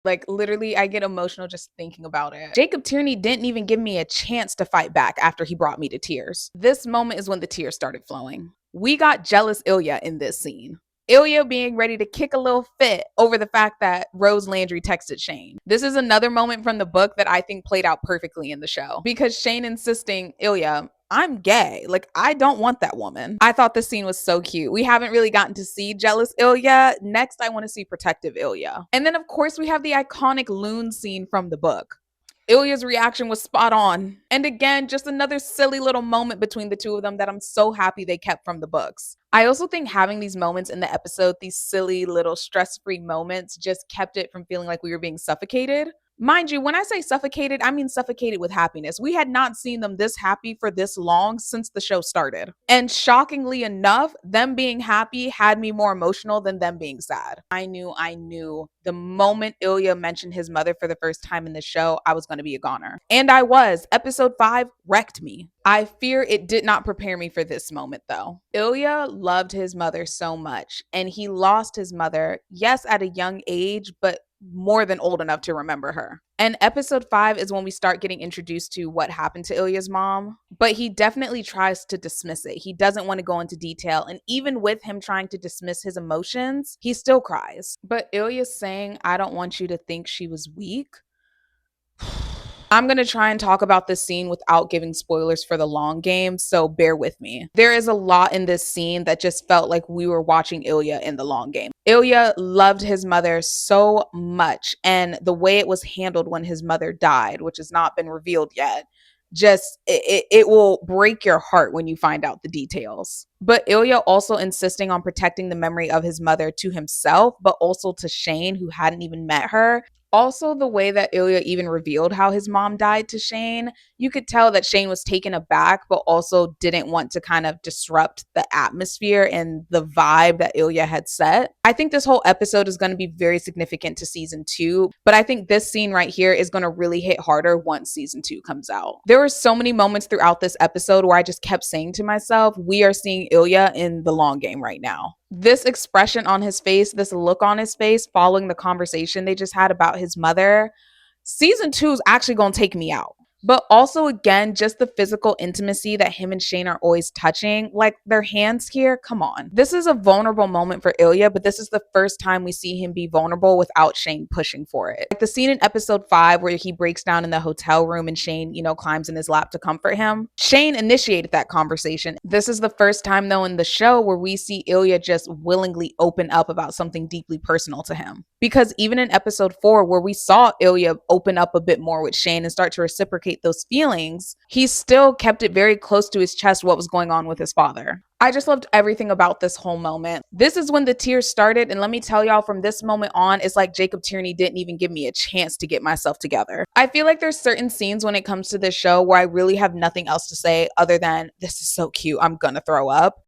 Like, literally, I get emotional just thinking about it. Jacob Tierney didn't even give me a chance to fight back after he brought me to tears. This moment is when the tears started flowing. We got jealous Ilya in this scene. Ilya being ready to kick a little fit over the fact that Rose Landry texted Shane. This is another moment from the book that I think played out perfectly in the show because Shane insisting, Ilya, I'm gay. Like, I don't want that woman. I thought this scene was so cute. We haven't really gotten to see jealous Ilya. Next, I want to see protective Ilya. And then, of course, we have the iconic loon scene from the book. Ilya's reaction was spot on. And again, just another silly little moment between the two of them that I'm so happy they kept from the books. I also think having these moments in the episode, these silly little stress-free moments, just kept it from feeling like we were being suffocated. Mind you, when I say suffocated, I mean suffocated with happiness. We had not seen them this happy for this long since the show started. And shockingly enough, them being happy had me more emotional than them being sad. I knew the moment Ilya mentioned his mother for the first time in the show, I was going to be a goner. And I was. Episode 5 wrecked me. I fear it did not prepare me for this moment though. Ilya loved his mother so much, and he lost his mother, yes, at a young age, but more than old enough to remember her. And episode 5 is when we start getting introduced to what happened to Ilya's mom, but he definitely tries to dismiss it. He doesn't want to go into detail. And even with him trying to dismiss his emotions, he still cries. But Ilya's saying, I don't want you to think she was weak. I'm going to try and talk about this scene without giving spoilers for the long game, so bear with me. There is a lot in this scene that just felt like we were watching Ilya in the long game. Ilya loved his mother so much, and the way it was handled when his mother died, which has not been revealed yet, just it will break your heart when you find out the details. But Ilya also insisting on protecting the memory of his mother to himself, but also to Shane, who hadn't even met her. Also, the way that Ilya even revealed how his mom died to Shane, you could tell that Shane was taken aback, but also didn't want to kind of disrupt the atmosphere and the vibe that Ilya had set. I think this whole episode is going to be very significant to season 2, but I think this scene right here is going to really hit harder once season 2 comes out. There were so many moments throughout this episode where I just kept saying to myself, we are seeing Ilya in the long game right now. This expression on his face, this look on his face following the conversation they just had about his mother, season 2 is actually going to take me out. But also, again, just the physical intimacy that him and Shane are always touching, like their hands here, come on. This is a vulnerable moment for Ilya, but this is the first time we see him be vulnerable without Shane pushing for it. Like the scene in episode 5 where he breaks down in the hotel room and Shane, climbs in his lap to comfort him. Shane initiated that conversation. This is the first time, though, in the show where we see Ilya just willingly open up about something deeply personal to him. Because even in episode 4, where we saw Ilya open up a bit more with Shane and start to reciprocate those feelings, he still kept it very close to his chest what was going on with his father. I just loved everything about this whole moment. This is when the tears started, and let me tell y'all, from this moment on, it's like Jacob Tierney didn't even give me a chance to get myself together. I feel like there's certain scenes when it comes to this show where I really have nothing else to say other than, this is so cute, I'm gonna throw up.